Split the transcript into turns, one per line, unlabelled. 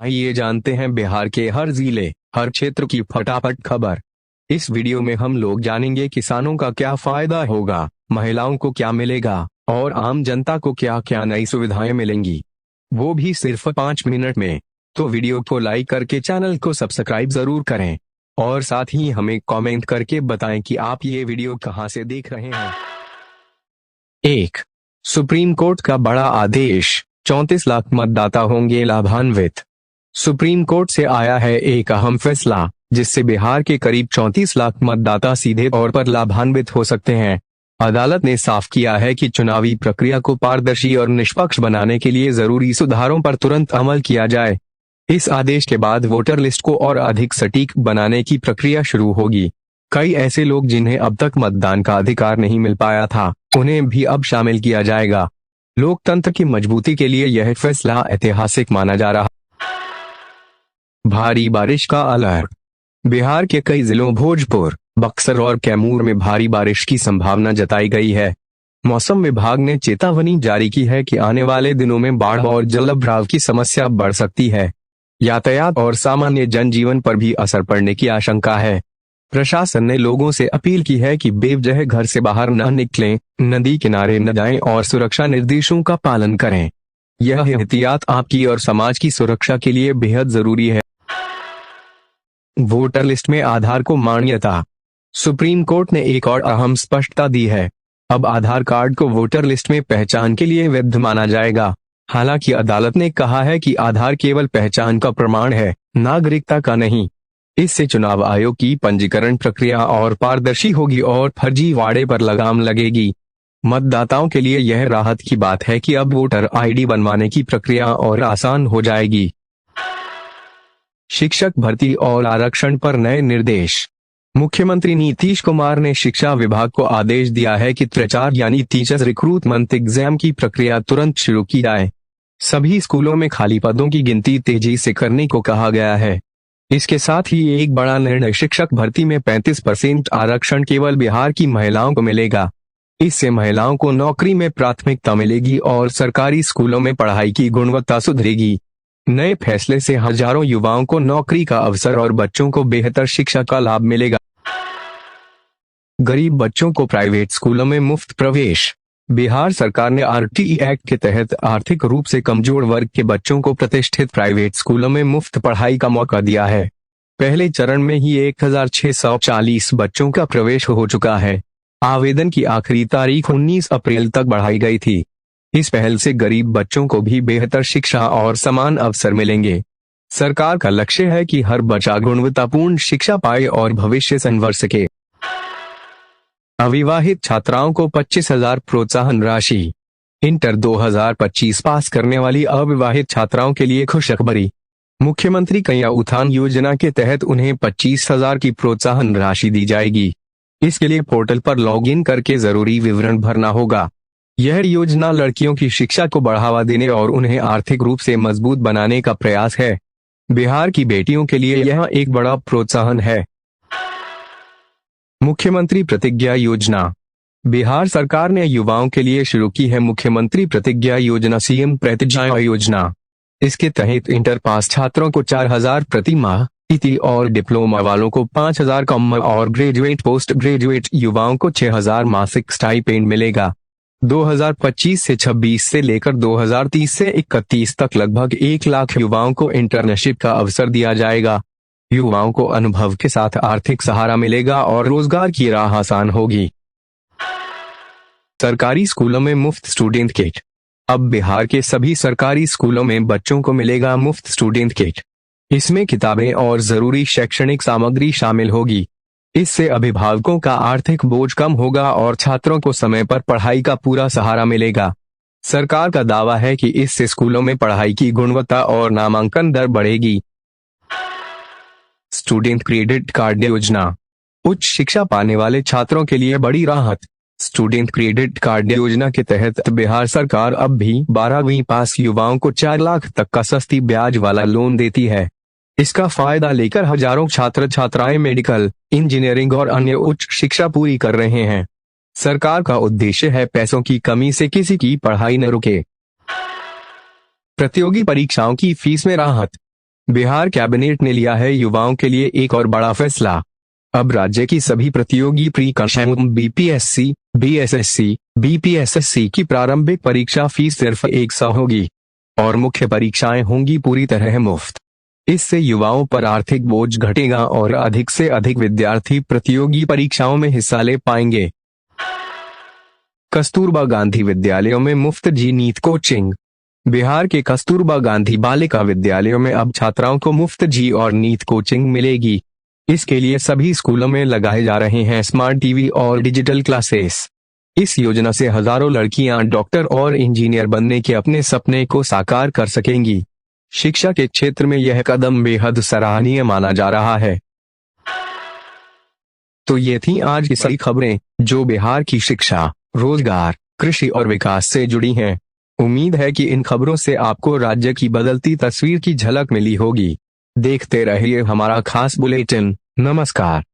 आइए जानते हैं बिहार के हर जिले, हर क्षेत्र की फटाफट खबर। इस वीडियो में हम लोग जानेंगे किसानों का क्या फायदा होगा, महिलाओं को क्या मिलेगा और आम जनता को क्या क्या नई सुविधाएं मिलेंगी, वो भी सिर्फ 5 मिनट में। तो वीडियो को लाइक करके चैनल को सब्सक्राइब जरूर करें और साथ ही हमें कमेंट करके बताएं कि आप ये वीडियो कहां से देख रहे हैं। 1. सुप्रीम कोर्ट का बड़ा आदेश, 34 लाख मतदाता होंगे लाभान्वित। सुप्रीम कोर्ट से आया है एक अहम फैसला, जिससे बिहार के करीब 34 लाख मतदाता सीधे तौर पर लाभान्वित हो सकते हैं। अदालत ने साफ किया है कि चुनावी प्रक्रिया को पारदर्शी और निष्पक्ष बनाने के लिए जरूरी सुधारों पर तुरंत अमल किया जाए। इस आदेश के बाद वोटर लिस्ट को और अधिक सटीक बनाने की प्रक्रिया शुरू होगी। कई ऐसे लोग जिन्हें अब तक मतदान का अधिकार नहीं मिल पाया था, उन्हें भी अब शामिल किया जाएगा। लोकतंत्र की मजबूती के लिए यह फैसला ऐतिहासिक माना जा रहा। भारी बारिश का अलर्ट, बिहार के कई जिलों भोजपुर, बक्सर और कैमूर में भारी बारिश की संभावना जताई गई है। मौसम विभाग ने चेतावनी जारी की है कि आने वाले दिनों में बाढ़ और जलभराव की समस्या बढ़ सकती है। यातायात और सामान्य जनजीवन पर भी असर पड़ने की आशंका है। प्रशासन ने लोगों से अपील की है कि बेवजह घर से बाहर न निकलें, नदी किनारे न जाएं और सुरक्षा निर्देशों का पालन करें। यह एहतियात आपकी और समाज की सुरक्षा के लिए बेहद जरूरी है। वोटर लिस्ट में आधार को मान्यता, सुप्रीम कोर्ट ने एक और अहम स्पष्टता दी है। अब आधार कार्ड को वोटर लिस्ट में पहचान के लिए वैध माना जाएगा। हालांकि अदालत ने कहा है कि आधार केवल पहचान का प्रमाण है, नागरिकता का नहीं। इससे चुनाव आयोग की पंजीकरण प्रक्रिया और पारदर्शी होगी और फर्जीवाड़े पर लगाम लगेगी। मतदाताओं के लिए यह राहत की बात है कि अब वोटर आईडी बनवाने की प्रक्रिया और आसान हो जाएगी। शिक्षक भर्ती और आरक्षण पर नए निर्देश, मुख्यमंत्री नीतीश कुमार ने शिक्षा विभाग को आदेश दिया है कि टीचर यानी टीचर्स रिक्रूटमेंट एग्जाम की प्रक्रिया तुरंत शुरू की जाए। सभी स्कूलों में खाली पदों की गिनती तेजी से करने को कहा गया है। इसके साथ ही एक बड़ा निर्णय, शिक्षक भर्ती में 35% आरक्षण केवल बिहार की महिलाओं को मिलेगा। इससे महिलाओं को नौकरी में प्राथमिकता मिलेगी और सरकारी स्कूलों में पढ़ाई की गुणवत्ता सुधरेगी। नए फैसले से हजारों युवाओं को नौकरी का अवसर और बच्चों को बेहतर शिक्षा का लाभ मिलेगा। गरीब बच्चों को प्राइवेट स्कूलों में मुफ्त प्रवेश, बिहार सरकार ने आरटीई एक्ट के तहत आर्थिक रूप से कमजोर वर्ग के बच्चों को प्रतिष्ठित प्राइवेट स्कूलों में मुफ्त पढ़ाई का मौका दिया है। पहले चरण में ही 1640 बच्चों का प्रवेश हो चुका है। आवेदन की आखिरी तारीख 19 अप्रैल तक बढ़ाई गई थी। इस पहल से गरीब बच्चों को भी बेहतर शिक्षा और समान अवसर मिलेंगे। सरकार का लक्ष्य है कि हर बच्चा गुणवत्तापूर्ण शिक्षा पाए और भविष्य संवर सके। अविवाहित छात्राओं को 25,000 प्रोत्साहन राशि, इंटर 2025 पास करने वाली अविवाहित छात्राओं के लिए खुशखबरी। मुख्यमंत्री कन्या उत्थान योजना के तहत उन्हें 25,000 की प्रोत्साहन राशि दी जाएगी। इसके लिए पोर्टल पर लॉगिन करके जरूरी विवरण भरना होगा। यह योजना लड़कियों की शिक्षा को बढ़ावा देने और उन्हें आर्थिक रूप से मजबूत बनाने का प्रयास है। बिहार की बेटियों के लिए यह एक बड़ा प्रोत्साहन है। मुख्यमंत्री प्रतिज्ञा योजना, बिहार सरकार ने युवाओं के लिए शुरू की है मुख्यमंत्री प्रतिज्ञा योजना, सीएम प्रतिज्ञा योजना। इसके तहत इंटर पास छात्रों को 4,000 प्रति माह, पीटी और डिप्लोमा वालों को 5,000 कम और ग्रेजुएट पोस्ट ग्रेजुएट युवाओं को 6,000 मासिक स्टाइपेंड मिलेगा। 2025 से 26 से लेकर 2030 से 31 तक लगभग 1 लाख युवाओं को इंटर्नशिप का अवसर दिया जाएगा। युवाओं को अनुभव के साथ आर्थिक सहारा मिलेगा और रोजगार की राह आसान होगी। सरकारी स्कूलों में मुफ्त स्टूडेंट किट, अब बिहार के सभी सरकारी स्कूलों में बच्चों को मिलेगा मुफ्त स्टूडेंट किट। इसमें किताबें और जरूरी शैक्षणिक सामग्री शामिल होगी। इससे अभिभावकों का आर्थिक बोझ कम होगा और छात्रों को समय पर पढ़ाई का पूरा सहारा मिलेगा। सरकार का दावा है कि इससे स्कूलों में पढ़ाई की गुणवत्ता और नामांकन दर बढ़ेगी। स्टूडेंट क्रेडिट कार्ड योजना, उच्च शिक्षा पाने वाले छात्रों के लिए बड़ी राहत। स्टूडेंट क्रेडिट कार्ड योजना के तहत बिहार सरकार अब भी 12वीं पास युवाओं को 4 लाख तक का सस्ती ब्याज वाला लोन देती है। इसका फायदा लेकर हजारों छात्र छात्राएं मेडिकल, इंजीनियरिंग और अन्य उच्च शिक्षा पूरी कर रहे हैं। सरकार का उद्देश्य है पैसों की कमी से किसी की पढ़ाई न रुके। प्रतियोगी परीक्षाओं की फीस में राहत, बिहार कैबिनेट ने लिया है युवाओं के लिए एक और बड़ा फैसला। अब राज्य की सभी प्रतियोगी प्री कक्षाओं बीपीएससी, बीएसएससी, बीपीएसएससी की प्रारंभिक परीक्षा फीस सिर्फ 100 होगी और मुख्य परीक्षाएं होंगी पूरी तरह मुफ्त। इससे युवाओं पर आर्थिक बोझ घटेगा और अधिक से अधिक विद्यार्थी प्रतियोगी परीक्षाओं में हिस्सा ले पाएंगे। कस्तूरबा गांधी विद्यालयों में मुफ्त जी नीट कोचिंग। बिहार के कस्तूरबा गांधी बालिका विद्यालयों में अब छात्राओं को मुफ्त जी और नीट कोचिंग मिलेगी। इसके लिए सभी स्कूलों में लगाए जा रहे हैं स्मार्ट टीवी और डिजिटल क्लासेस। इस योजना से हजारों लड़कियां डॉक्टर और इंजीनियर बनने के अपने सपने को साकार कर सकेंगी। शिक्षा के क्षेत्र में यह कदम बेहद सराहनीय माना जा रहा है। तो ये थी आज की सभी खबरें जो बिहार की शिक्षा, रोजगार, कृषि और विकास से जुड़ी हैं। उम्मीद है कि इन खबरों से आपको राज्य की बदलती तस्वीर की झलक मिली होगी। देखते रहिए हमारा खास बुलेटिन। नमस्कार।